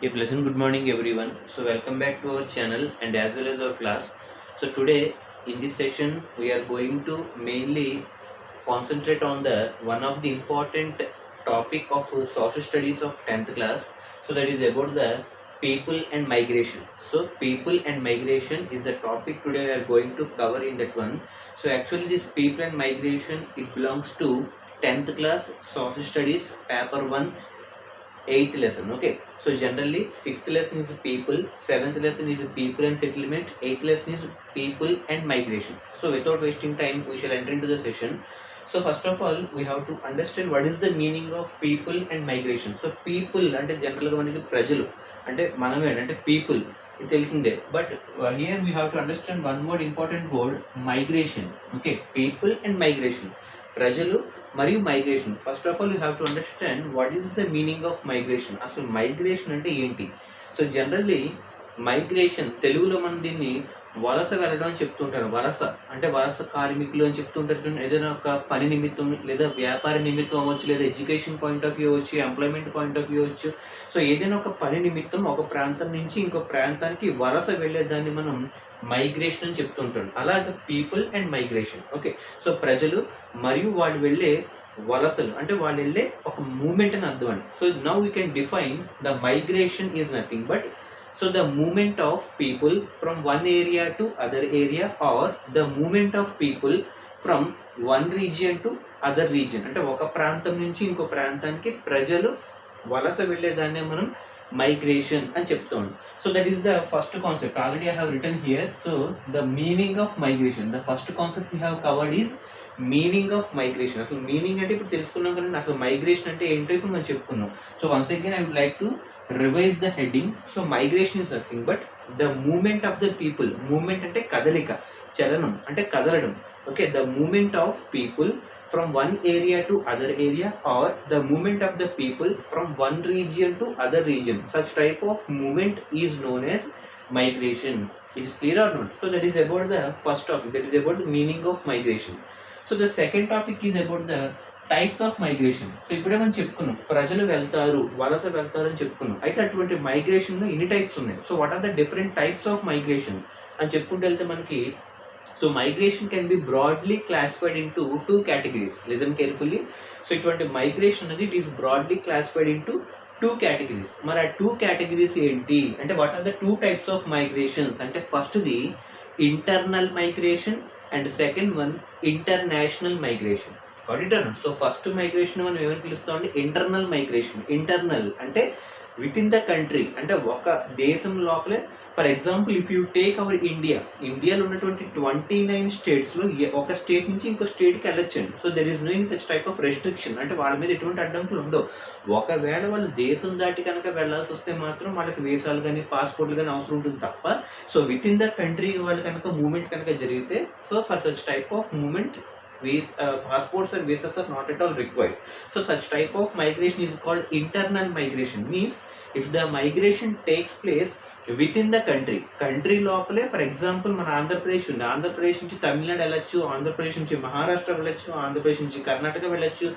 A pleasant good morning everyone. So welcome back to our channel and as well as our class. So today in this session we are going to mainly concentrate on the one of the important topic of social studies of 10th class. So that is about the people and migration. So people and migration is the topic today we are going to cover in that one. So actually this people and migration it belongs to 10th class social studies paper 1 eighth lesson. Okay, so generally sixth lesson is people, seventh lesson is people and settlement, eighth lesson is people and migration. So without wasting time we shall enter into the session. So first of all we have to understand what is the meaning of people and migration. So people అంటే general గా మనకి ప్రజలు అంటే మనమే అంటే people ఇది తెలిసిందే. But here we have to understand one more important word migration. Okay, people and migration, ప్రజలు మరియు migration. First of all you have to understand what is the meaning of migration. అసలు మైగ్రేషన్ అంటే ఏంటి? So generally migration తెలుగులో మనం దీన్ని వలస వెళ్ళడం అని చెప్తుంటారు. వలస అంటే వలస కార్మికులు అని చెప్తుంటారు. ఏదైనా ఒక పని నిమిత్తం లేదా వ్యాపార నిమిత్తం అవ్వచ్చు, లేదా ఎడ్యుకేషన్ పాయింట్ ఆఫ్ వ్యూ అవ్వచ్చు, ఎంప్లాయ్మెంట్ పాయింట్ ఆఫ్ వ్యూ అవ్వచ్చు. సో ఏదైనా ఒక పని నిమిత్తం ఒక ప్రాంతం నుంచి ఇంకో ప్రాంతానికి వలస వెళ్ళేదాన్ని మనం మైగ్రేషన్ అని చెప్తుంటాం. అలాగే people and migration. Okay, so ప్రజలు మరియు వాళ్ళు వెళ్ళే వలసలు అంటే వాళ్ళు వెళ్ళే ఒక మూమెంట్ అని అర్థం అండి. So now you can define the migration is nothing but so the movement of people from one area to other area or the movement of people from one region to other region. అంటే ఒక ప్రాంతం నుంచి ఇంకో ప్రాంతానికి ప్రజలు వలస వెళ్ళేదాన్ని మనం మైగ్రేషన్ అని చెప్తాం. So that is the first concept. Already I have written here. So the meaning of migration, the first concept we have covered is meaning of migration. అసలు మీనింగ్ అంటే ఇప్పుడు తెలుసుకున్నాం కదండి, అసలు మైగ్రేషన్ అంటే ఏంటో ఇప్పుడు మనం చెప్పుకున్నాం. So once again I would like to revise the heading. So migration is nothing but the movement of the people. Movement అంటే కదలిక, చలనం అంటే కదలడం. Okay, the movement of people from one area to other area or the movement of the people from one region to other region. Such type of movement is known as migration. Is clear or not? So that is about the first topic, that is about the meaning of migration. So the second topic is about the types of migration. So ఇప్పుడే మనం చెప్పుకున్నాం ప్రజలు వెళ్తారు, వలస వెళ్తారు అని చెప్పుకున్నాం. అయితే అటువంటి మైగ్రేషన్లో ఎన్ని టైప్స్ ఉన్నాయి? So what are the different types of migration అని చెప్పుకుంటూ వెళ్తే మనకి so migration can be broadly classified in two categories. Listen carefully. So ఇటువంటి మైగ్రేషన్ అనేది it is broadly classified in two categories. మరి ఆ టూ కేటగిరీస్ ఏంటి అంటే what are the two types of migrations అంటే ఫస్ట్ది internal migration and second one international migration. So first migration మనం ఏమని పిలుస్తామండి? Internal migration. ఇంటర్నల్ అంటే విత్ ఇన్ ద కంట్రీ, అంటే ఒక దేశం లోపలే. For example if you take our ఇండియాలో ఉన్నటువంటి 29 స్టేట్స్లో ఒక స్టేట్ నుంచి ఇంకో స్టేట్కి వెళ్ళొచ్చండి. So there is no any such type of restriction. అంటే వాళ్ళ మీద ఎటువంటి అడ్డంకులు ఉండవు. ఒకవేళ వాళ్ళు దేశం దాటి కనుక వెళ్ళాల్సి వస్తే మాత్రం వాళ్ళకి వీసాలు కానీ పాస్పోర్ట్లు కానీ అవసరం ఉంటుంది తప్ప. So within the country వాళ్ళు కనుక మూమెంట్ కనుక జరిగితే so for such type of moment passports and visas are not at all required. So such type of migration is called internal migration. Means if the migration takes place within the country లోపలే. For example మన ఆంధ్రప్రదేశ్ ఉంది, ఆంధ్రప్రదేశ్ నుంచి తమిళనాడు వెళ్ళొచ్చు, ఆంధ్రప్రదేశ్ నుంచి మహారాష్ట్ర వెళ్ళొచ్చు, ఆంధ్రప్రదేశ్ నుంచి కర్ణాటక వెళ్ళొచ్చు,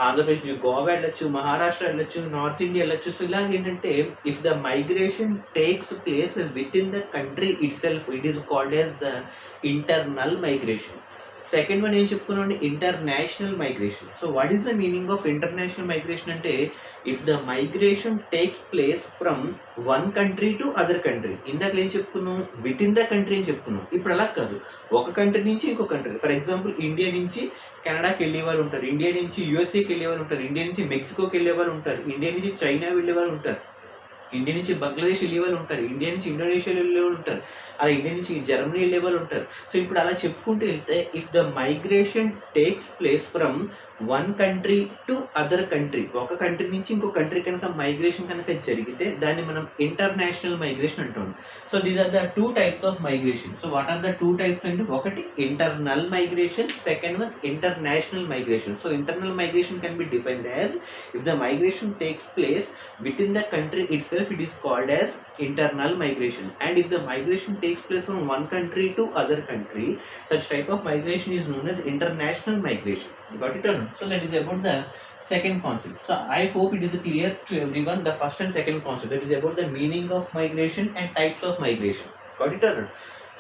ఆంధ్రప్రదేశ్ నుంచి గోవా వెళ్ళొచ్చు, మహారాష్ట్ర వెళ్ళొచ్చు, నార్త్ ఇండియా వెళ్ళొచ్చు. సో ఇలాగ ఏంటంటే if the migration takes place within the country itself it is called as the internal migration. Second one ఏం చెప్పుకున్నాం? International migration. So what is the meaning of international migration అంటే if the migration takes place from one country to other country. ఇందాక ఏం చెప్పుకున్నాం? With in the country అని చెప్పుకున్నాం. ఇప్పుడు అలా కాదు, ఒక కంట్రీ నుంచి ఇంకో కంట్రీ. ఫర్ ఎగ్జాంపుల్ ఇండియా నుంచి కెనడాకి వెళ్ళే వాళ్ళు ఉంటారు, ఇండియా నుంచి యూఎస్ఏకి వెళ్ళే వాళ్ళు ఉంటారు, ఇండియా నుంచి మెక్సికోకి వెళ్ళే వాళ్ళు ఉంటారు, ఇండియా నుంచి చైనా వెళ్ళే వాళ్ళు ఉంటారు, ఇండియా నుంచి బంగ్లాదేశ్ వెళ్ళే వాళ్ళు ఉంటారు, ఇండియా నుంచి ఇండోనేషియా వెళ్ళే వాళ్ళు ఉంటారు, అలా ఇండియా నుంచి జర్మనీ వెళ్ళే వాళ్ళు ఉంటారు. సో ఇప్పుడు అలా చెప్పుకుంటూ వెళ్తే if the migration takes place from one country to other country, ఒక కంట్రీ నుంచి ఇంకో కంట్రీ కనుక మైగ్రేషన్ కనుక జరిగితే దాన్ని మనం ఇంటర్నేషనల్ మైగ్రేషన్ అంటాం. So these are the two types of migration. So what are the two types అంటే ఒకటి internal migration, second one international migration. So internal migration can be defined as if the migration takes place within the country itself it is called as internal migration, and if the migration takes place from one country to other country such type of migration is known as international migration. You got it or not? So that is about the second concept. So I hope it is clear to everyone, the first and second concept, that is about the meaning of migration and types of migration. Got it or not?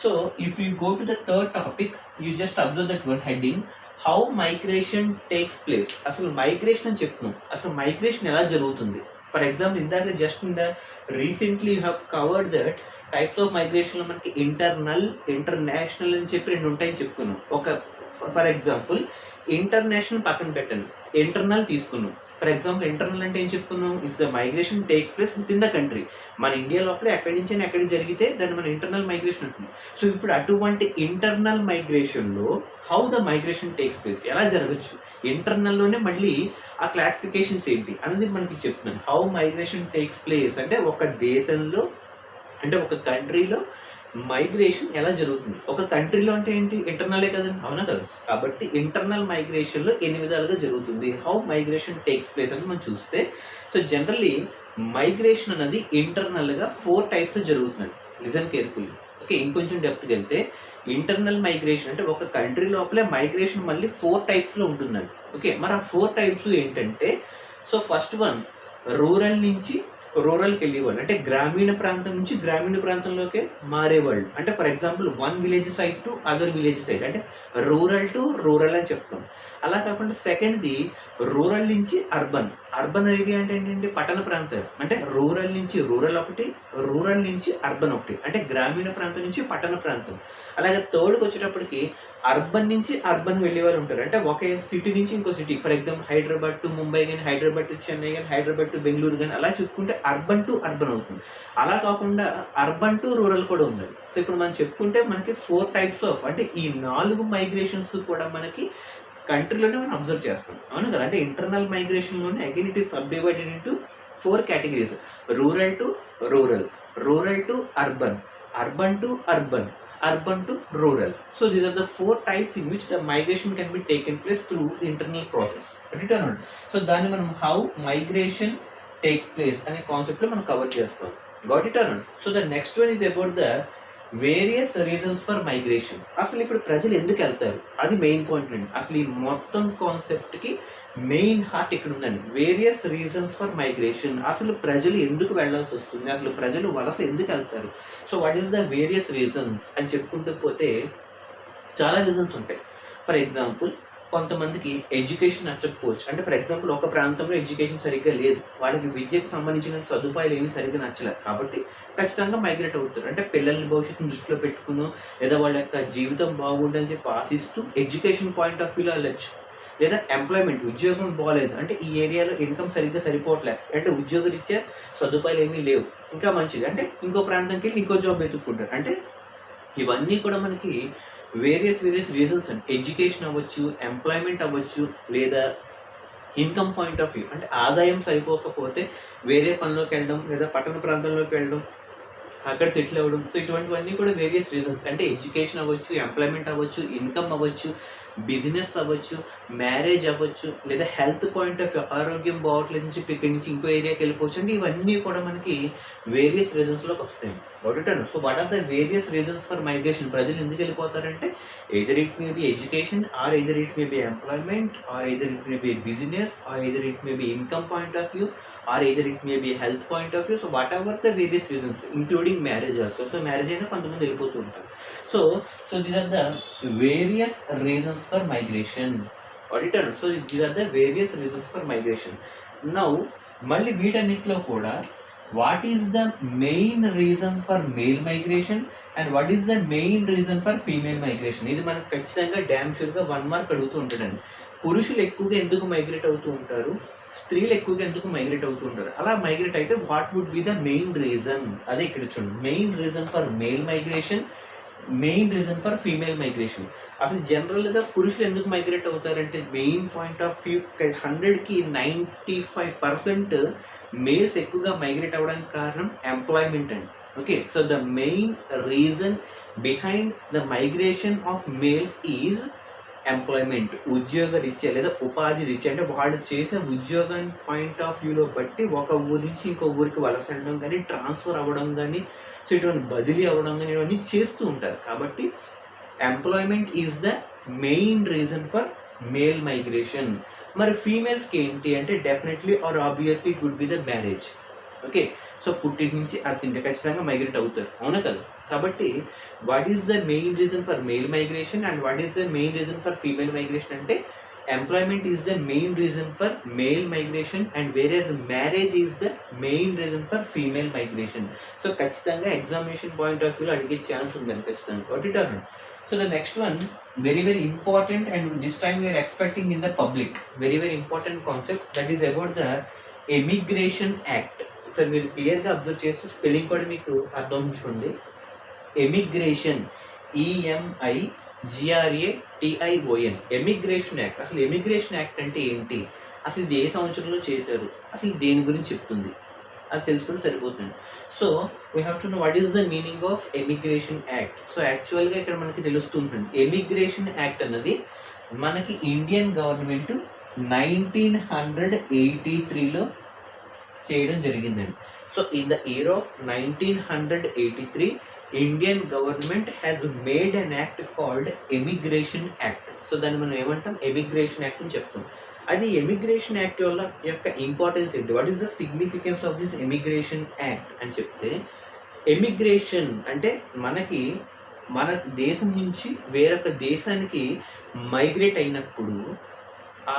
So if you go to the third topic, you just observe that one heading, how migration takes place. అసలు migration అని చెప్తున్నాం, అసలు migration ఎలా జరుగుతుంది. For example ఇందాక just in the recently you have covered that types of మైగ్రేషన్లో మనకి internal, international అని చెప్పి రెండు ఉంటాయని చెప్పుకున్నాం. ఒక ఫర్ ఎగ్జాంపుల్ ఇంటర్నేషనల్ పక్కన పెట్టండి, ఇంటర్నల్ తీసుకున్నాం. ఫర్ ఎగ్జాంపుల్ ఇంటర్నల్ అంటే ఏం చెప్పుకున్నాం, if the migration takes place within the country, మన ఇండియా లోపల ఎక్కడి నుంచి అయినా ఎక్కడికి జరిగితే దాన్ని మన ఇంటర్నల్ మైగ్రేషన్ ఉంటుంది. సో ఇప్పుడు అటువంటి ఇంటర్నల్ మైగ్రేషన్లో how the migration takes place ఎలా జరగచ్చు, ఇంటర్నల్లోనే మళ్ళీ ఆ క్లాసిఫికేషన్స్ ఏంటి అనేది మనకి చెప్తున్నాను. హౌ మైగ్రేషన్ టేక్స్ ప్లేస్ అంటే ఒక దేశంలో, అంటే ఒక కంట్రీలో మైగ్రేషన్ ఎలా జరుగుతుంది. ఒక కంట్రీలో అంటే ఏంటి, ఇంటర్నలే కదండి, అవునా కదా. కాబట్టి ఇంటర్నల్ మైగ్రేషన్లో ఎన్ని విధాలుగా జరుగుతుంది, హౌ మైగ్రేషన్ టేక్స్ ప్లేస్ అని మనం చూస్తే, సో జనరల్లీ మైగ్రేషన్ అనేది ఇంటర్నల్గా 4 టైప్స్లో జరుగుతుంది. Listen carefully, okay. ఇంకొంచెం డెప్త్కి వెళ్తే ఇంటర్నల్ మైగ్రేషన్ అంటే ఒక కంట్రీ లోపలే మైగ్రేషన్ మళ్ళీ 4 టైప్స్లో ఉంటుందండి, ఓకే. మరి ఆ 4 టైప్స్ ఏంటంటే, సో ఫస్ట్ వన్ రూరల్ నుంచి రూరల్కి వెళ్ళేవాళ్ళు, అంటే గ్రామీణ ప్రాంతం నుంచి గ్రామీణ ప్రాంతంలోకి మారేవాళ్ళు. అంటే for example one village side to other village side, అంటే రూరల్ టు రూరల్ అని చెప్తాం. అలా కాకుండా సెకండ్ది రూరల్ నుంచి అర్బన్. అర్బన్ ఏరియా అంటే ఏంటంటే పట్టణ ప్రాంతాలు, అంటే రూరల్ నుంచి రూరల్ ఒకటి, రూరల్ నుంచి అర్బన్ ఒకటి, అంటే గ్రామీణ ప్రాంతం నుంచి పట్టణ ప్రాంతం. అలాగే థర్డ్కి వచ్చేటప్పటికి అర్బన్ నుంచి అర్బన్ వెళ్ళే వాళ్ళు ఉంటారు, అంటే ఒకే సిటీ నుంచి ఇంకో city. For example Hyderabad to Mumbai కానీ, హైదరాబాద్ టు చెన్నై కానీ, హైదరాబాద్ టు బెంగళూరు కానీ, అలా చెప్పుకుంటే అర్బన్ టు అర్బన్ అవుతుంది. అలా కాకుండా అర్బన్ టు రూరల్ కూడా ఉంది. సో ఇప్పుడు మనం చెప్పుకుంటే మనకి 4 టైప్స్ ఆఫ్, అంటే ఈ 4 మైగ్రేషన్స్ కూడా మనకి కంట్రీలోనే మనం అబ్జర్వ్ చేస్తాం, అవును కదా. అంటే ఇంటర్నల్ మైగ్రేషన్లోనే again it is subdivided into 4 categories, rural to rural, rural to urban, urban to urban, urban to rural. So these are the 4 types in which the migration can be taken place through the internal process. Right or not? So దాన్ని మనం how migration takes place అనే concept లో మనం cover చేస్తాం. Got it or not? So the next one is about the various reasons for migration. అసలు ఇప్పుడు ప్రజలు ఎందుకు వెళ్తారు, అది మెయిన్ పాయింట్ అండి. అసలు ఈ మొత్తం కాన్సెప్ట్కి మెయిన్ హార్ట్ ఇక్కడ ఉందండి, వేరియస్ రీజన్స్ ఫర్ మైగ్రేషన్. అసలు ప్రజలు ఎందుకు వెళ్ళాల్సి వస్తుంది, అసలు ప్రజలు వలస ఎందుకు వెళ్తారు, so what is the various reasons అని చెప్పుకుంటూ పోతే చాలా రీజన్స్ ఉంటాయి. ఫర్ ఎగ్జాంపుల్ కొంతమందికి ఎడ్యుకేషన్ నచ్చకపోవచ్చు, అంటే ఫర్ ఎగ్జాంపుల్ ఒక ప్రాంతంలో ఎడ్యుకేషన్ సరిగ్గా లేదు, వాళ్ళకి విద్యకు సంబంధించిన సదుపాయాలు ఏమీ సరిగ్గా నచ్చలేదు, కాబట్టి ఖచ్చితంగా మైగ్రేట్ అవుతారు. అంటే పిల్లల్ని భవిష్యత్తును దృష్టిలో పెట్టుకుని లేదా వాళ్ళ యొక్క జీవితం బాగుండని చెప్పి ఆశిస్తూ ఎడ్యుకేషన్ పాయింట్ ఆఫ్ వ్యూలో వెళ్ళచ్చు. లేదా ఎంప్లాయ్మెంట్, ఉద్యోగం బాగలేదు, అంటే ఈ ఏరియాలో ఇన్కమ్ సరిగ్గా సరిపోవట్లేదు, అంటే ఉద్యోగరీత్యా సదుపాయాలు ఏమీ లేవు, ఇంకా మంచిది అంటే ఇంకో ప్రాంతంకి వెళ్ళి ఇంకో జాబ్ వెతుక్కుంటారు. అంటే ఇవన్నీ కూడా మనకి వేరియస్ రీజన్స్ అండి. ఎడ్యుకేషన్ అవ్వచ్చు, ఎంప్లాయ్మెంట్ అవ్వచ్చు, లేదా ఇన్కమ్ పాయింట్ ఆఫ్ వ్యూ, అంటే ఆదాయం సరిపోకపోతే వేరే పనిలోకి వెళ్ళడం, లేదా పట్టణ ప్రాంతంలోకి వెళ్ళడం, అక్కడ సెటిల్ అవ్వడం. సో ఇటువంటివన్నీ కూడా వేరియస్ రీజన్స్. అంటే ఎడ్యుకేషన్ అవ్వచ్చు, ఎంప్లాయ్మెంట్ అవ్వచ్చు, ఇన్కమ్ అవ్వచ్చు, బిజినెస్ అవ్వచ్చు, మ్యారేజ్ అవ్వచ్చు, లేదా హెల్త్ పాయింట్ ఆఫ్ వ్యూ, ఆరోగ్యం బాగోట్లేదు అని చెప్పి ఇక్కడి నుంచి ఇంకో ఏరియాకి వెళ్ళిపోవచ్చు. అంటే ఇవన్నీ కూడా మనకి వేరియస్ రీజన్స్లోకి వస్తాయి. What so what are the various reasons for migration? ప్రజలు ఎందుకు వెళ్ళిపోతారంటే either it may be education, or either it may be employment, or either it may be business, or either it may be income point of view, or either it may be health point of view. So whatever the various reasons including marriage also. So marriage అయినా కొంతమంది వెళ్ళిపోతూ ఉంటారు. So these are the various reasons for migration. Auditor. So these are the various reasons for migration. Now, మళ్ళీ వీటన్నిటిలో కూడా what is the main reason for male migration and what is the main reason for female migration? ఇది మనకు ఖచ్చితంగా dam షూర్గా 1 mark అడుగుతూ ఉంటాడండి. పురుషులు ఎక్కువగా ఎందుకు మైగ్రేట్ అవుతూ ఉంటారు, స్త్రీలు ఎక్కువగా ఎందుకు మైగ్రేట్ అవుతూ ఉంటారు, అలా మైగ్రేట్ అయితే what would be the main reason? అదే ఇక్కడ చూడండి, main reason for male migration, main reason for female migration. అసలు జనరల్గా పురుషులు ఎందుకు మైగ్రేట్ అవుతారంటే మెయిన్ పాయింట్ ఆఫ్ వ్యూ 100కి 95% మేల్స్ ఎక్కువగా మైగ్రేట్ అవ్వడానికి కారణం ఎంప్లాయ్మెంట్ అండి. Okay, so the main reason behind the migration of males is employment, ఉద్యోగ రీత్యా లేదా ఉపాధి రీత్యా. అంటే వాళ్ళు చేసే ఉద్యోగాన్ని పాయింట్ ఆఫ్ వ్యూలో బట్టి ఒక ఊరి నుంచి ఇంకో ఊరికి వలస వెళ్ళడం కానీ, ట్రాన్స్ఫర్ అవ్వడం కానీ, సో ఇటువంటి బదిలీ అవ్వడం కానీ ఇవన్నీ చేస్తూ ఉంటారు. కాబట్టి employment is the main reason for male migration. మరి ఫీమేల్స్కి ఏంటి అంటే definitely or obviously it would be the marriage. Okay, so పుట్టింటి నుంచి అత్తింటి ఖచ్చితంగా మైగ్రేట్ అవుతారు, అవునా కదా. కాబట్టి what is the main reason for male migration and what is the main reason for female migration అంటే employment is the main reason for male migration and whereas marriage is the main reason for female migration. So ఖచ్చితంగా examination point of వ్యూలో అడిగే chance ఉందని ఖచ్చితంగా. What it or. So the next one very very important and this time we are expecting in the public very very important concept that is about the Immigration Act. So మీరు క్లియర్గా observe చేస్తే spelling కూడా మీకు అర్థం ఉంచుకోండి. Emigration, EMIGRATION, emigration act. అసలు emigration act అంటే ఏంటి, అసలు ఇది ఏ సంవత్సరంలో చేశారు, అసలు దేని గురించి చెప్తుంది, అది తెలుసుకుంటే సరిపోతుంది. So we have to know what is the meaning of emigration act. So యాక్చువల్గా ఇక్కడ మనకి తెలుస్తుంటుంది ఎమిగ్రేషన్ యాక్ట్ అన్నది మనకి ఇండియన్ గవర్నమెంట్ 1983లో చేయడం జరిగిందండి. So in the year of 1983 Indian government has made an act called emigration act. So దాన్ని మనం ఏమంటాం, ఎమిగ్రేషన్ యాక్ట్ అని చెప్తాం. అది ఎమిగ్రేషన్ యాక్ట్ వల్ల యొక్క ఇంపార్టెన్స్ ఏంటి, what is the significance of this emigration act అని చెప్తే, ఎమిగ్రేషన్ అంటే మనకి మన దేశం నుంచి వేరొక దేశానికి మైగ్రేట్ అయినప్పుడు ఆ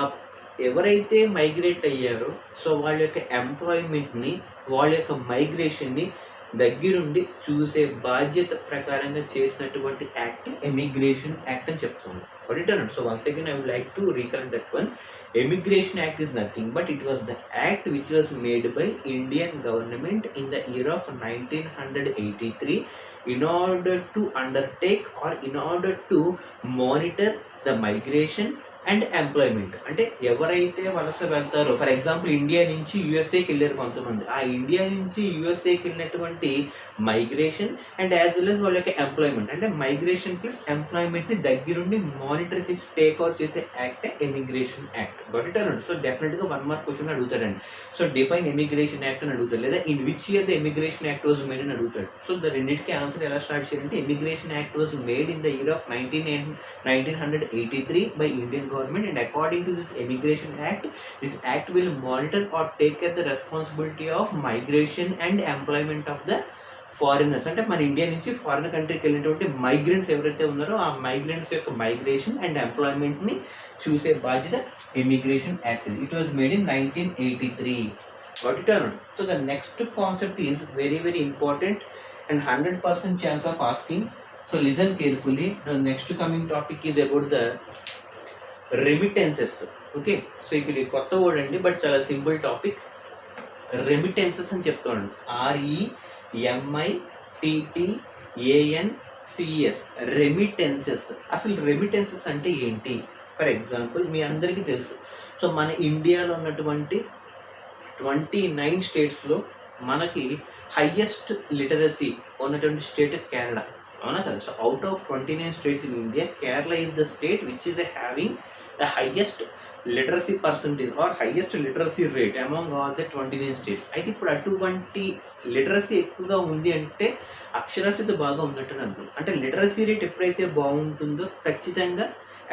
ఎవరైతే మైగ్రేట్ అయ్యారో సో వాళ్ళ యొక్క ఎంప్లాయ్మెంట్ని, వాళ్ళ యొక్క మైగ్రేషన్ని దగ్గరుండి చూసే బాధ్యత ప్రకారంగా చేసినటువంటి యాక్ట్ ఎమిగ్రేషన్ యాక్ట్ అని చెప్తుంది. What it is. So once again I would like to recollect that one. Immigration Act is nothing but it was the act which was made by Indian government in the year of 1983 in order to undertake or in order to monitor the migration and employment. అంటే ఎవరైతే వలస వెళ్తారో, for example India నుంచి యూఎస్ఏకి వెళ్ళారు కొంతమంది, ఆ India నుంచి యూఎస్ఏకి వెళ్ళినటువంటి migration and as well as వాళ్ళ యొక్క ఎంప్లాయ్మెంట్, అంటే మైగ్రేషన్ ప్లస్ ఎంప్లాయ్మెంట్ని దగ్గరుండి మానిటర్ చేసి టేక్ ఓవర్ చేసే act emigration act. Got it అనండి. సో డెఫినెట్గా 1 మార్క్ క్వశ్చన్ అడుగుతాడండి. సో డిఫైన్ ఎమిగ్రేషన్ యాక్ట్ అని అడుగుతాడు, లేదా in which year the emigration act was made అని అడుగుతాడు. సో ద రెండింటికి ఆన్సర్ ఎలా స్టార్ట్ చేయాలంటే emigration act was made in the year of 1983 by Indian government and according to this Immigration Act, this act will monitor or take care the responsibility of migration and employment of the foreigners. అంటే మన India నుంచి foreign కంట్రీకి వెళ్ళినటువంటి migrants ఎవరైతే ఉన్నారో ఆ migrants యొక్క migration and ఎంప్లాయ్మెంట్ని చూసే బాధ్యత immigration act. It was made in 1983. Got it or not? So the next concept is very very important and 100% chance of asking. So listen carefully. The next coming topic is about the remittances. Okay, so ఇక్కడ కొత్త word అండి, but చాలా simple topic. Remittances అని చెప్తాను, REMITTANCES, remittances. అసలు remittances అంటే ఏంటి? For example మీ అందరికీ తెలుసు, సో మన ఇండియాలో ఉన్నటువంటి 29 స్టేట్స్లో మనకి హయ్యెస్ట్ లిటరసీ ఉన్నటువంటి స్టేట్ కేరళ, అవునా కదా. So out of 29 states in India, Kerala is the state which is having the highest literacy percentage or highest literacy rate among all the 29 states. అయితే ఇప్పుడు అటువంటి లిటరసీ ఎక్కువగా ఉంది అంటే అక్షరాస్యత బాగా ఉన్నట్టు అనుకుంటున్నాను. అంటే లిటరసీ రేట్ ఎప్పుడైతే బాగుంటుందో ఖచ్చితంగా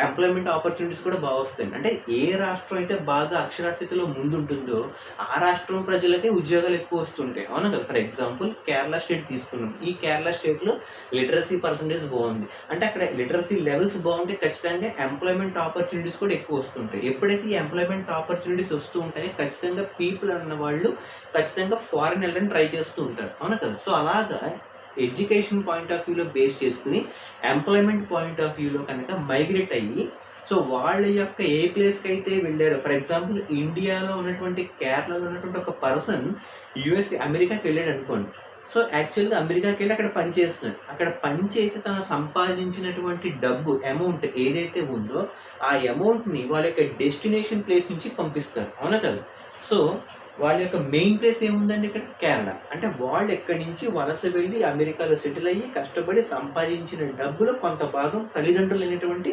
ఎంప్లాయ్మెంట్ ఆపర్చునిటీస్ కూడా బాగా వస్తాయి. అంటే ఏ రాష్ట్రం అయితే బాగా అక్షరాస్యతలో ముందుంటుందో ఆ రాష్ట్రం ప్రజలకే ఉద్యోగాలు ఎక్కువ వస్తుంటాయి, అవునా కదా. ఫర్ ఎగ్జాంపుల్ కేరళ స్టేట్ తీసుకున్నాం, ఈ కేరళ స్టేట్లో లిటరసీ పర్సంటేజ్ బాగుంది అంటే అక్కడ లిటరసీ లెవెల్స్ బాగుంటే ఖచ్చితంగా ఎంప్లాయ్మెంట్ ఆపర్చునిటీస్ కూడా ఎక్కువ వస్తుంటాయి. ఎప్పుడైతే ఈ ఎంప్లాయ్మెంట్ ఆపర్చునిటీస్ వస్తూ ఉంటాయో ఖచ్చితంగా పీపుల్ అన్న వాళ్ళు ఖచ్చితంగా ఫారిన్ వెళ్ళడానికి ట్రై చేస్తూ ఉంటారు, అవునా కదా. సో అలాగా ఎడ్యుకేషన్ పాయింట్ ఆఫ్ వ్యూలో బేస్ చేసుకుని ఎంప్లాయ్మెంట్ పాయింట్ ఆఫ్ వ్యూలో కనుక మైగ్రేట్ అయ్యి సో వాళ్ళ యొక్క ఏ ప్లేస్కి అయితే వెళ్ళారో, ఫర్ ఎగ్జాంపుల్ ఇండియాలో ఉన్నటువంటి కేరళలో ఉన్నటువంటి ఒక పర్సన్ యూఎస్ఏ అమెరికాకి వెళ్ళాడు అనుకోండి. సో యాక్చువల్గా అమెరికాకి వెళ్ళి అక్కడ పనిచేస్తున్నాడు, అక్కడ పనిచేసి తను సంపాదించినటువంటి డబ్బు అమౌంట్ ఏదైతే ఉందో ఆ అమౌంట్ని వాళ్ళ యొక్క డెస్టినేషన్ ప్లేస్ నుంచి పంపిస్తారు, అవునా కదా. సో వాళ్ళ యొక్క మెయిన్ ప్లేస్ ఏముందండి ఇక్కడ కేరళ. అంటే వాళ్ళు ఎక్కడి నుంచి వలస వెళ్ళి అమెరికాలో సెటిల్ అయ్యి కష్టపడి సంపాదించిన డబ్బులో కొంత భాగం తల్లిదండ్రులు అయినటువంటి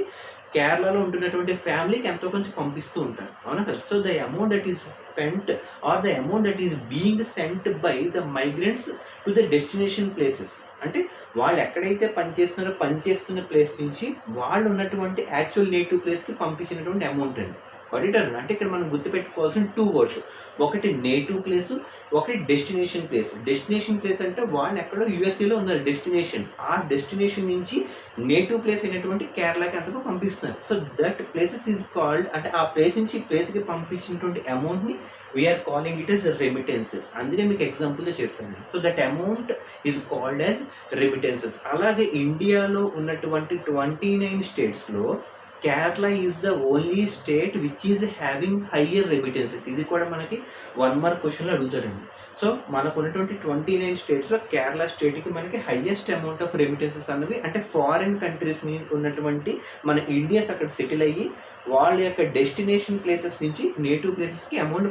కేరళలో ఉంటున్నటువంటి ఫ్యామిలీకి ఎంతో కొంచెం పంపిస్తూ ఉంటారు, అవునా కదా. So the amount that is spent or the amount that is being sent by the migrants to the destination places, అంటే వాళ్ళు ఎక్కడైతే పనిచేస్తున్నారో పనిచేస్తున్న ప్లేస్ నుంచి వాళ్ళు ఉన్నటువంటి యాక్చువల్ నేటివ్ ప్లేస్కి పంపించినటువంటి అమౌంట్ అండి. ఆడిటర్ అంటే ఇక్కడ మనం గుర్తుపెట్టుకోవాల్సిన 2 వర్డ్స్, ఒకటి నేటివ్ ప్లేస్, ఒకటి డెస్టినేషన్ ప్లేస్. డెస్టినేషన్ ప్లేస్ అంటే వాళ్ళు ఎక్కడో యూఎస్ఏలో ఉన్నారు డెస్టినేషన్, ఆ డెస్టినేషన్ నుంచి నేటివ్ ప్లేస్ అయినటువంటి కేరళకి అంతకు పంపిస్తున్నారు. So that places is called, అంటే ఆ ప్లేస్ నుంచి ప్లేస్కి పంపించినటువంటి అమౌంట్ని we are calling it as remittances. అందుకే మీకు ఎగ్జాంపుల్గా చెప్పాను. So that amount is called as remittances. అలాగే ఇండియాలో ఉన్నటువంటి 29 స్టేట్స్లో Kerala is the only state which is having higher remittances. ఇది కూడా మనకి 1 మార్క్ క్వశ్చన్లో అడుగుతాడండి. సో మనకు ఉన్నటువంటి 29 స్టేట్స్లో కేరళ స్టేట్కి మనకి హయ్యెస్ట్ అమౌంట్ ఆఫ్ రెమిటెన్సెస్ అన్నవి, అంటే ఫారిన్ కంట్రీస్ ఉన్నటువంటి మన ఇండియన్స్ అక్కడ సెటిల్ అయ్యి వాళ్ళ యొక్క డెస్టినేషన్ ప్లేసెస్ నుంచి నేటివ్ ప్లేసెస్కి అమౌంట్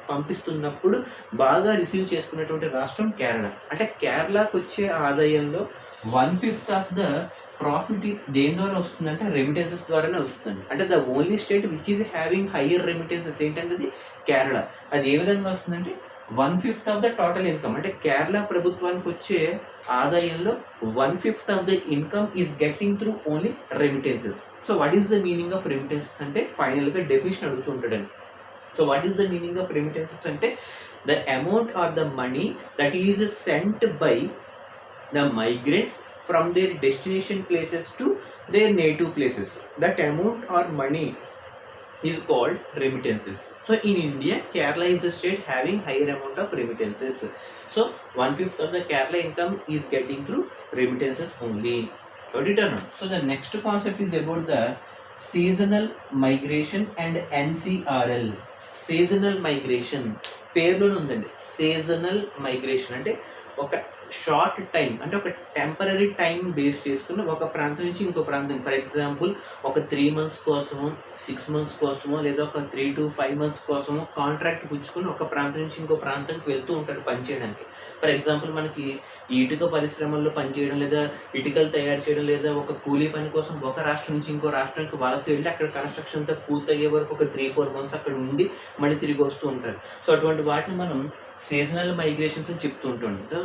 పంపిస్తున్నప్పుడు బాగా రిసీవ్ చేసుకున్నటువంటి రాష్ట్రం కేరళ. అంటే కేరళకు వచ్చే ఆదాయంలో 1/5 ఆఫ్ ద ప్రాఫిట్ దేని ద్వారా వస్తుందంటే రెమిటెన్సెస్ ద్వారానే వస్తుంది. అంటే the only state which is having higher remittances ఏంటంటే కేరళ. అది ఏ విధంగా వస్తుందంటే 1/5 ఆఫ్ ద టోటల్ ఇన్కమ్. అంటే కేరళ ప్రభుత్వానికి వచ్చే ఆదాయంలో 1/5 of the income is getting through only remittances. So what is the meaning of remittances అంటే ఫైనల్గా డెఫినేషన్ అడుగుతుంటాడని. So what is the meaning of remittances అంటే the amount or the money that is sent by the migrants from their destination places to their native places. That amount or money is called remittances. So in India, Kerala is the state having higher amount of remittances. So 1/5 of the Kerala income is getting through remittances only. Got it or not? So the next concept is about the seasonal migration and NCRL. Seasonal migration పేరులోనే ఉందండి. Seasonal migration అంటే ఒక short time, అంటే ఒక temporary time base చేసుకుని ఒక ప్రాంతం నుంచి ఇంకో ప్రాంతం, ఫర్ ఎగ్జాంపుల్ ఒక 3 months కోసమో 6 months కోసమో లేదా ఒక 3 to 5 months కోసమో కాంట్రాక్ట్ పుచ్చుకొని ఒక ప్రాంతం నుంచి ఇంకో ప్రాంతానికి వెళ్తూ ఉంటారు పనిచేయడానికి. ఫర్ ఎగ్జాంపుల్ మనకి ఈ ఇటుక పరిశ్రమల్లో పనిచేయడం లేదా ఇటుకలు తయారు చేయడం లేదా ఒక కూలీ పని కోసం ఒక రాష్ట్రం నుంచి ఇంకో రాష్ట్రానికి వలస వెళ్ళి అక్కడ కన్స్ట్రక్షన్తో పూర్తయ్యే వరకు ఒక 3-4 months అక్కడ ఉండి మళ్ళీ తిరిగి వస్తూ ఉంటారు. సో అటువంటి వాటిని మనం సీజనల్ మైగ్రేషన్స్ అని చెప్తూ ఉంటుంది. So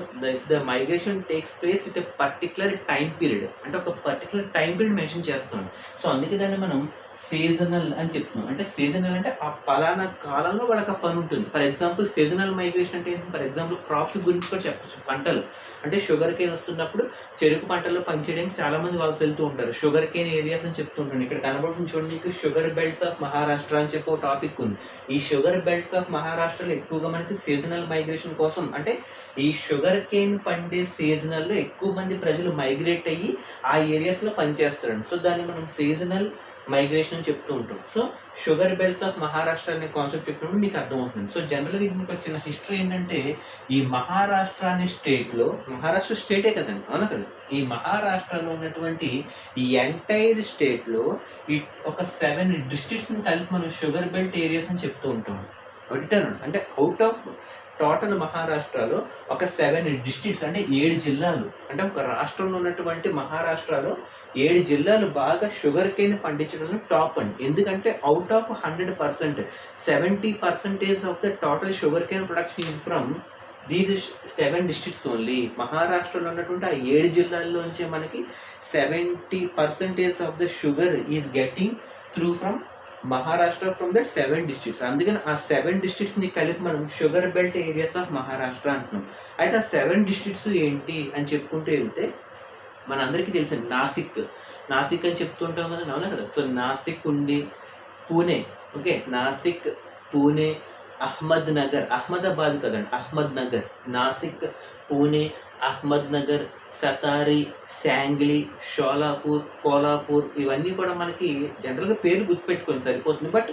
the migration takes place with a particular time period, అంటే ఒక పర్టికులర్ టైం పీరియడ్ మెన్షన్ చేస్తాం. సో అందుకే దాన్ని మనం సీజనల్ అని చెప్తున్నాం. అంటే సీజనల్ అంటే ఆ పలానా కాలంలో వాళ్ళకి ఆ పని ఉంటుంది. ఫర్ ఎగ్జాంపుల్ సీజనల్ మైగ్రేషన్ అంటే ఏంటి, ఫర్ ఎగ్జాంపుల్ క్రాప్స్ గురించి కూడా చెప్పచ్చు. పంటలు అంటే షుగర్ కేన్ వస్తున్నప్పుడు చెరుకు పంటల్లో పనిచేయడానికి చాలా మంది వాళ్ళు వెళ్తూ ఉంటారు. షుగర్ కేన్ ఏరియాస్ అని చెప్తూ ఉంటాను. ఇక్కడ కనబడుతుంది చూడండి, మీకు షుగర్ బెల్ట్స్ ఆఫ్ మహారాష్ట్ర అని చెప్పి ఒక టాపిక్ ఉంది. ఈ షుగర్ బెల్ట్స్ ఆఫ్ మహారాష్ట్రలో ఎక్కువగా మనకి సీజనల్ మైగ్రేషన్ కోసం, అంటే ఈ షుగర్ కేన్ పండే సీజనల్లో ఎక్కువ మంది ప్రజలు మైగ్రేట్ అయ్యి ఆ ఏరియాస్లో పనిచేస్తారు. సో దాన్ని మనం సీజనల్ మైగ్రేషన్ అని చెప్తూ ఉంటాం. So sugar belts of Maharashtra అనే కాన్సెప్ట్ చెప్పినప్పుడు మీకు అర్థమవుతుంది. సో జనరల్గా దీనికి వచ్చిన హిస్టరీ ఏంటంటే, ఈ మహారాష్ట్ర అనే స్టేట్లో, మహారాష్ట్ర స్టేటే కదండి, అవునా కదా, ఈ మహారాష్ట్రలో ఉన్నటువంటి ఈ ఎంటైర్ స్టేట్లో ఈ ఒక 7 districtsని కలిపి మనం షుగర్ బెల్ట్ ఏరియాస్ అని చెప్తూ ఉంటాం. అంటే అవుట్ ఆఫ్ టోటల్ మహారాష్ట్రలో ఒక 7 districts అంటే 7 జిల్లాలు, అంటే ఒక రాష్ట్రంలో ఉన్నటువంటి మహారాష్ట్రలో 7 జిల్లాలు బాగా షుగర్ కేన్ పండించడంలో టాప్ అండి. ఎందుకంటే out of 100% 70% of the total sugar cane production is from these 7 districts only. మహారాష్ట్రలో ఉన్నటువంటి ఆ 7 జిల్లాల్లోంచి మనకి 70% of the sugar is getting through from Maharashtra from that 7 districts. అందుకని ఆ 7 districtsని కలిపి మనం sugar belt areas of Maharashtra అంటున్నాం. అయితే ఆ 7 districts ఏంటి అని చెప్పుకుంటూ వెళ్తే మనందరికీ తెలిసింది నాసిక్ అని చెప్తుంటాం కదా, అవునా కదా. సో నాసిక్ ఉంది, పూణే, ఓకే, నాసిక్, పూణే, అహ్మద్ నగర్, అహ్మదాబాద్ కదండి, అహ్మద్ నగర్, నాసిక్, పూణే, అహ్మద్ నగర్, సతారి, శాంగ్లీ, షోలాపూర్, కోలాపూర్, ఇవన్నీ కూడా మనకి జనరల్గా పేరు గుర్తుపెట్టుకొని సరిపోతుంది, బట్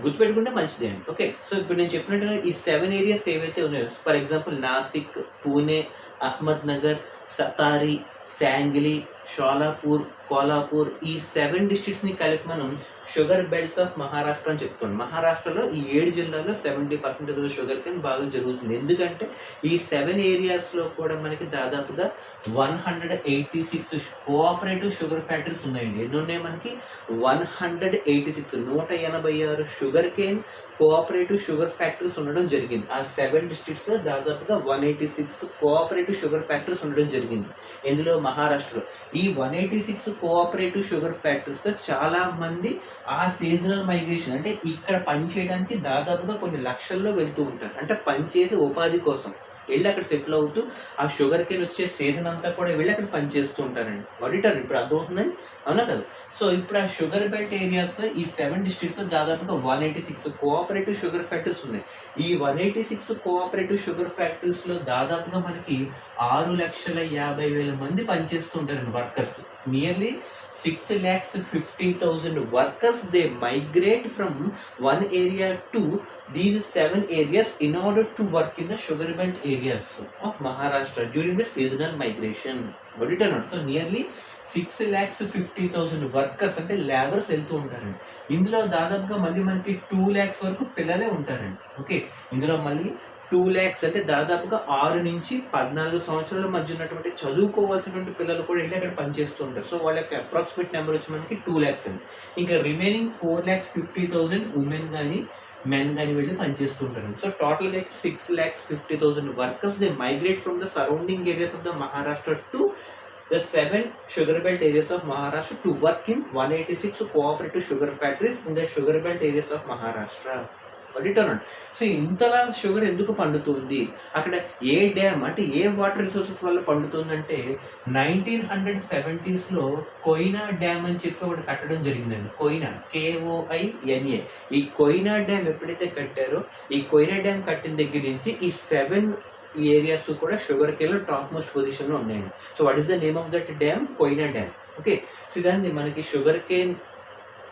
గుర్తుపెట్టుకుంటే మంచిదే అండి. ఓకే, సో ఇప్పుడు నేను చెప్పినట్టుగా ఈ 7 areas ఏవైతే ఉన్నాయో, ఫర్ ఎగ్జాంపుల్ నాసిక్, పూణే, అహ్మద్ నగర్, సతారి, శాంగ్లీ, షోలాపూర్, కోలాపూర్, ఈ 7 districtsని కలిపి మనం షుగర్ బెల్ట్స్ ఆఫ్ మహారాష్ట్ర అని చెప్తాం. మహారాష్ట్రలో ఈ 7 జిల్లాల్లో 70% షుగర్ కేన్ బాగా జరుగుతుంది. ఎందుకంటే ఈ 7 areasలో కూడా మనకి దాదాపుగా 186 కోఆపరేటివ్ షుగర్ ఫ్యాక్టరీస్ ఉన్నాయండి. ఎన్ని ఉన్నాయి మనకి? 186, 186 sugar cane cooperative sugar factories ఉండడం జరిగింది. ఆ 7 districtsలో దాదాపుగా 186 కోఆపరేటివ్ షుగర్ ఫ్యాక్టరీస్ ఉండడం జరిగింది. ఇందులో మహారాష్ట్రలో ఈ 186 కోఆపరేటివ్ షుగర్ ఫ్యాక్టరీస్లో చాలా మంది ఆ సీజనల్ మైగ్రేషన్ అంటే ఇక్కడ పని చేయడానికి దాదాపుగా కొన్ని లక్షల్లో వెళ్తూ ఉంటారు. అంటే పని చేసే ఉపాధి కోసం వెళ్ళి అక్కడ సెటిల్ అవుతూ ఆ షుగర్ కేన్ వచ్చే సీజన్ అంతా కూడా వెళ్ళి అక్కడ పని చేస్తూ ఉంటారండి. ఆడిటర్ ఇప్పుడు అర్థమవుతుందని అవునా కదా. సో ఇప్పుడు ఆ షుగర్ బెల్ట్ ఏరియాస్లో ఈ 7 డిస్ట్రిక్ట్స్లో దాదాపుగా 186 కోఆపరేటివ్ షుగర్ ఫ్యాక్టరీస్ ఉన్నాయి. ఈ 186 కోఆపరేటివ్ షుగర్ ఫ్యాక్టరీస్లో దాదాపుగా మనకి 6,50,000 మంది పనిచేస్తూ ఉంటారండి workers. Nearly 6,50,000 workers they migrate from one area to these 7 areas in order to work in the sugar belt areas of Maharashtra during the seasonal migration. Got it or not? So nearly 6,50,000 workers అంటే labours వెళ్తూ ఉంటారండి. ఇందులో దాదాపుగా మళ్ళీ మనకి 2 lakhs వరకు పిల్లలే ఉంటారండి. ఓకే, ఇందులో మళ్ళీ 2 lakhs అంటే దాదాపుగా 6 నుంచి 14 సంవత్సరాల మధ్య ఉన్నటువంటి చదువుకోవాల్సినటువంటి పిల్లలు కూడా వెళ్ళి అక్కడ పనిచేస్తూ ఉంటారు. సో వాళ్ళ యొక్క అప్రాక్సిమేట్ నెంబర్ వచ్చి మనకి 2 lakhs అండి. ఇంకా రిమైనింగ్ 4,50,000 ఉమెన్ కానీ మెన్ కానీ వెళ్ళి పనిచేస్తూ ఉంటారు. సో టోటల్గా 6,50,000 workers they migrate from the surrounding areas of the Maharashtra to the 7 sugar belt areas of Maharashtra to work in 186 cooperative sugar factories in the sugar belt areas of Maharashtra. So ఇంతలా sugar ఎందుకు పండుతుంది, అక్కడ ఏ dam అంటే ఏ water resources వల్ల పండుతుంది అంటే 1970s Koyna dam అని చెప్పి ఒకటి కట్టడం జరిగిందండి. కోయినా KOINA. ఈ కోయినా డ్యామ్ ఎప్పుడైతే కట్టారో ఈ కోయినా డ్యామ్ కట్టిన దగ్గర నుంచి ఈ 7 ఏరియాస్ కూడా షుగర్ కేన్ లో టాప్ మోస్ట్ పొజిషన్ లో ఉన్నాయండి. So what is the name of that dam? Koyna dam. Okay, so దాన్ని మనకి షుగర్ కేన్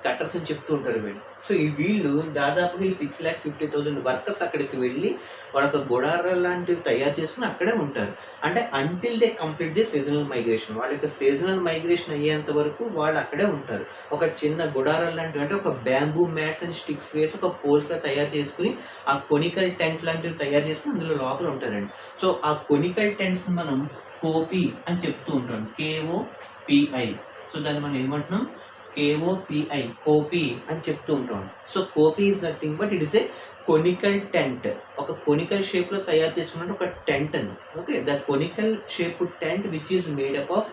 కట్టర్స్ అని చెప్తూ ఉంటారు వీళ్ళు. సో ఈ వీళ్ళు దాదాపుగా ఈ 6,50,000 వర్కర్స్ అక్కడికి వెళ్ళి వాళ్ళొక గుడారాలు లాంటివి తయారు చేసుకుని అక్కడే ఉంటారు. అంటే until they complete they seasonal migration, వాళ్ళ యొక్క సీజనల్ మైగ్రేషన్ అయ్యేంత వరకు వాళ్ళు అక్కడే ఉంటారు. ఒక చిన్న గుడారాలు లాంటివి అంటే ఒక బ్యాంబూ మ్యాట్స్ అండ్ స్టిక్స్ వేసి ఒక పోల్స్ తయారు చేసుకుని ఆ కొనికల్ టెంట్ లాంటివి తయారు చేసుకుని అందులో లోపల ఉంటారండి. సో ఆ కొనికల్ టెంట్స్ మనం కోపి అని చెప్తూ ఉంటాం, KOPI. సో దాన్ని మనం ఏమంటున్నాం? KOPI, కోపి అని చెప్తూ ఉంటాం. సో కోపి is nothing but it is a conical tent. ఒక కొనికల్ షేప్ లో తయారు చేసుకున్నట్టు ఒక టెంట్ అని. Okay, the conical shape tent which is made up of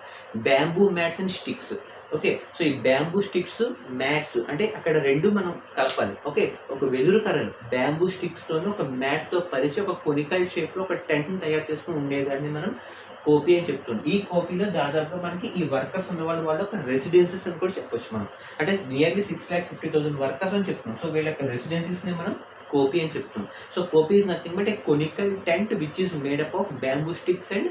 bamboo mats and sticks. Okay, so ఈ బ్యాంబూ స్టిక్స్ మ్యాట్స్ అంటే అక్కడ రెండు మనం కలపాలి. ఓకే, ఒక వెదురు కర్రలు బ్యాంబూ స్టిక్స్ తోను ఒక మ్యాట్స్ తో పరిచి ఒక కొనికల్ షేప్ లో ఒక టెంట్ ని తయారు చేసుకుని ఉండేదాన్ని మనం కోపి అని చెప్తున్నాం. ఈ కోపిలో దాదాపుగా మనకి ఈ వర్కర్స్ ఉన్న వాళ్ళు ఒక రెసిడెన్సీస్ అని కూడా చెప్పొచ్చు మనం. అంటే నియర్లీ 6,50,000 వర్కర్స్ అని చెప్తున్నాం. సో వీళ్ళ యొక్క రెసిడెన్సీస్ ని మనం కోపి అని చెప్తున్నాం. సో కోపి is nothing but A conical tent which is made up of bamboo sticks and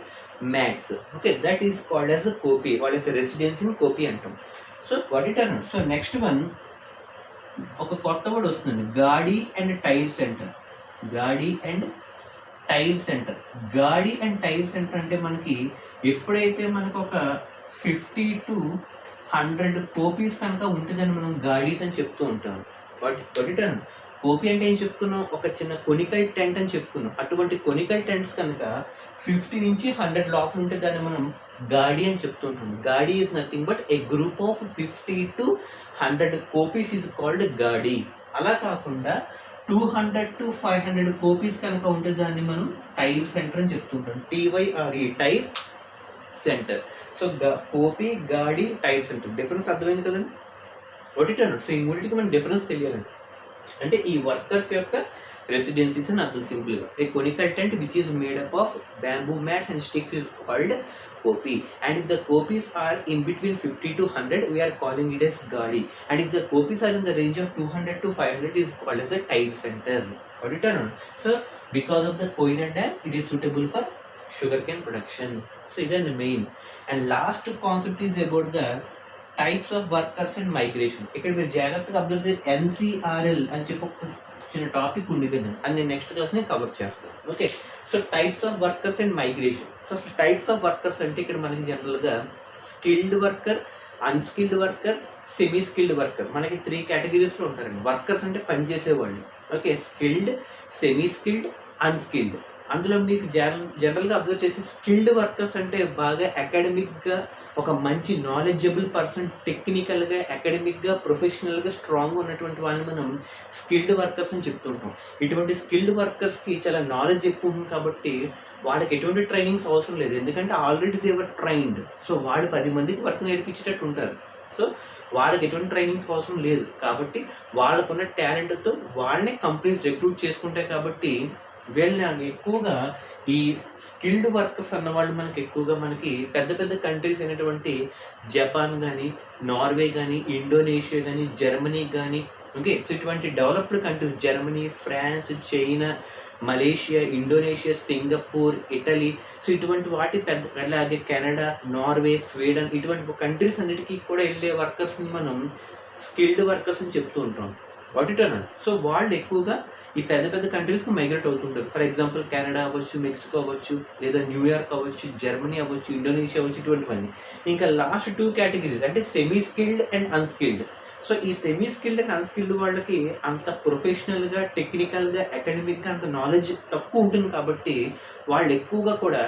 mats. Okay, that is called as కోపి. వాళ్ళ యొక్క రెసిడెన్సీని కోపి అంటాం. సో వాట్ ఇట్ అన్నారు. సో నెక్స్ట్ వన్ ఒక కొత్త వర్డ్ వస్తుంది, గాడి అండ్ టైర్ సెంటర్. గాడి అండ్ టైర్ సెంటర్. గాడి అండ్ టైర్ సెంటర్ అంటే మనకి ఎప్పుడైతే మనకు ఒక 50 to 100 కోపీస్ కనుక ఉంటుందని మనం గాడీస్ అని చెప్తూ ఉంటాం. వాట్ ఇట్ అన్నారు. కోపి అంటే ఏం చెప్పుకున్నాం? ఒక చిన్న కొనికల్ టెంట్ అని చెప్పుకున్నాం. అటువంటి కొనికల్ టెంట్స్ కనుక 50 నుంచి 100 లోపల ఉంటే దాన్ని మనం గాడి అని చెప్తుంటాం. Gadi is nothing but a group of 50 to 100 kopis is called gadi. అలా కాకుండా 200 to 500 కోపీస్ కనుక ఉంటే దాన్ని మనం టైర్ సెంటర్ అని చెప్తుంటాం. TYRE, tyre centre. సో కోపి, గాడి, టైర్ సెంటర్ డిఫరెన్స్ అర్థమైంది కదండి. ఒకటి అన్నాడు. సో ఈ మూడింటికి మనకి డిఫరెన్స్ తెలియాలండి. అంటే ఈ వర్కర్స్ యొక్క రెసిడెన్సీస్ అని అర్థం సింపుల్ గా. A conical tent which is made up of bamboo mats and sticks is called kopi. And if the kopis are in between 50 to 100, we are calling it as gadi. And if the kopis are in the range of 200 to 500, it is called as a tyre center. Got it or not? So because of the Koyna dam, it is suitable for sugarcane production. So this is the main. And last concept is about the types of workers and migration. ఇక్కడ మీరు జాగ్రత్తగా observe చేస్తే NCRL అని చెప్పి ఒక చిన్న topic ఉండిపోయింది, అది నేను నెక్స్ట్ క్లాస్ ని కవర్ చేస్తాను. Okay, so types of workers and migration. So types of workers అంటే ఇక్కడ మనకి జనరల్గా skilled worker, unskilled worker, semi skilled worker, మనకి 3 కేటగిరీస్లో ఉంటారండి. వర్కర్స్ అంటే పనిచేసేవాళ్ళు. Okay, skilled, semi skilled, unskilled. అందులో మీకు జనరల్గా అబ్జర్వ్ చేసి స్కిల్డ్ వర్కర్స్ అంటే బాగా అకాడమిక్గా ఒక మంచి నాలెడ్జబుల్ పర్సన్, టెక్నికల్గా, అకాడమిక్గా, ప్రొఫెషనల్గా స్ట్రాంగ్గా ఉన్నటువంటి వాళ్ళని మనం స్కిల్డ్ వర్కర్స్ అని చెప్తుంటాం. ఇటువంటి స్కిల్డ్ వర్కర్స్కి చాలా నాలెడ్జ్ ఎక్కువ ఉంది కాబట్టి వాళ్ళకి ఎటువంటి ట్రైనింగ్స్ అవసరం లేదు, ఎందుకంటే ఆల్రెడీ దేవర్ ట్రైన్డ్. సో వాళ్ళు 10 మందికి వర్క్ నేర్పించేటట్టు ఉంటారు. సో వాళ్ళకి ఎటువంటి ట్రైనింగ్స్ అవసరం లేదు కాబట్టి వాళ్ళకున్న టాలెంట్తో వాళ్ళనే కంపెనీస్ రిక్రూట్ చేసుకుంటాయి. కాబట్టి వీళ్ళని ఎక్కువగా ఈ స్కిల్డ్ వర్కర్స్ అన్న వాళ్ళు మనకి ఎక్కువగా మనకి పెద్ద పెద్ద కంట్రీస్ అయినటువంటి జపాన్ కానీ, నార్వే కానీ, ఇండోనేషియా కానీ, జర్మనీ కానీ, ఓకే, సో ఇటువంటి developed countries Germany, France, China, Malaysia, Indonesia, Singapore, Italy, so ఇటువంటి వాటి పెద్ద, అలాగే కెనడా, నార్వే, స్వీడన్, ఇటువంటి కంట్రీస్ అన్నిటికీ కూడా వెళ్ళే వర్కర్స్ని మనం స్కిల్డ్ వర్కర్స్ అని చెప్తూ ఉంటాం. వాటిటన్నా సో వాళ్ళు ఎక్కువగా ఈ పెద్ద పెద్ద కంట్రీస్కి మైగ్రేట్ అవుతుంటారు. ఫర్ ఎగ్జాంపుల్ కెనడా అవ్వచ్చు, మెక్సికో అవ్వచ్చు, లేదా న్యూయార్క్ అవ్వచ్చు, జర్మనీ అవ్వచ్చు, ఇండోనేషియా అవ్వచ్చు, ఇటువంటివన్నీ. ఇంకా లాస్ట్ 2 కేటగిరీస్ అంటే semi skilled and unskilled. So ఈ సెమీ స్కిల్డ్ అండ్ అన్స్కిల్డ్ వాళ్ళకి అంత ప్రొఫెషనల్గా, టెక్నికల్గా, అకాడమిక్గా అంత నాలెడ్జ్ తక్కువ ఉంటుంది. కాబట్టి వాళ్ళు ఎక్కువగా కూడా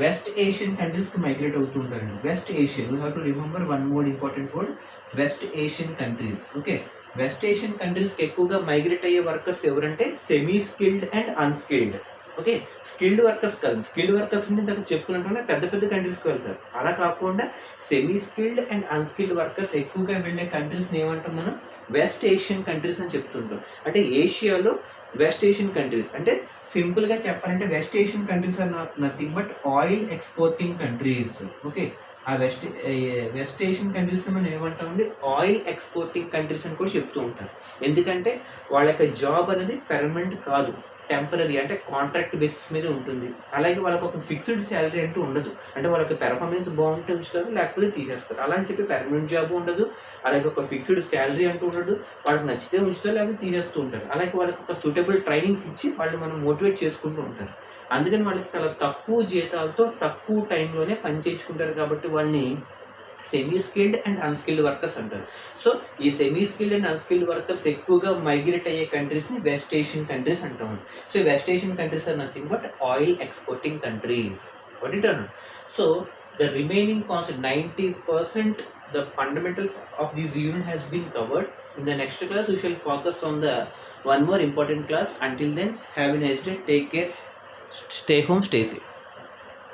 వెస్ట్ ఏషియన్ కంట్రీస్కి మైగ్రేట్ అవుతూ ఉంటారండి. West Asian, you have to remember one more important word, west Asian countries. Okay, west Asian కంట్రీస్కి ఎక్కువగా మైగ్రేట్ అయ్యే వర్కర్స్ ఎవరంటే semi skilled and unskilled. Okay, skilled workers కాదు, స్కిల్డ్ వర్కర్స్ అంటే ఇంతకు చెప్పుకున్నట్టుగా పెద్ద పెద్ద కంట్రీస్కి వెళ్తారు. అలా కాకుండా semi skilled and unskilled workers ఎక్కువగా వెళ్ళే కంట్రీస్ని ఏమంటాం మనం? వెస్ట్ ఏషియన్ కంట్రీస్ అని చెప్తుంటాం. అంటే ఏషియాలో వెస్ట్ ఏషియన్ కంట్రీస్ అంటే సింపుల్గా చెప్పాలంటే West Asian countries are nothing but oil exporting countries. Okay, ఆ వెస్ట్ ఏషియన్ కంట్రీస్ మనం ఏమంటామండి? ఆయిల్ ఎక్స్పోర్టింగ్ కంట్రీస్ అని కూడా చెప్తూ ఉంటారు. ఎందుకంటే వాళ్ళ యొక్క జాబ్ అనేది పెర్మనెంట్ కాదు, టెంపరీ, అంటే కాంట్రాక్ట్ బేసిస్ మీద ఉంటుంది. అలాగే వాళ్ళకి ఒక ఫిక్స్డ్ శాలరీ అంటూ ఉండదు. అంటే వాళ్ళకి పెర్ఫార్మెన్స్ బాగుంటే ఉంచుతారు, లేకపోతే తీసేస్తారు. అలా అని చెప్పి పెర్మనెంట్ జాబ్ ఉండదు, అలాగే ఒక ఫిక్స్డ్ శాలరీ అంటూ ఉండదు. వాళ్ళకి నచ్చితే ఉంచుతారు, లేకపోతే తీసేస్తూ ఉంటారు. అలాగే వాళ్ళకి ఒక సూటబుల్ ట్రైనింగ్స్ ఇచ్చి వాళ్ళు మనం మోటివేట్ చేసుకుంటూ ఉంటారు. అందుకని వాళ్ళకి చాలా తక్కువ జీతాలతో తక్కువ టైంలోనే పని చేయించుకుంటారు. కాబట్టి వాళ్ళని semi skilled and unskilled workers అంటారు. సో ఈ semi skilled and unskilled workers ఎక్కువగా మైగ్రేట్ అయ్యే కంట్రీస్ని వెస్ట్ ఏషియన్ కంట్రీస్ అంటాం. So west Asian countries are nothing but oil exporting countries. What it అన్న? So the remaining concept 90% the fundamentals of this unit has been covered. In the next class we shall focus on the one more important class. Until then, have a nice day, take care, stay home, stay safe.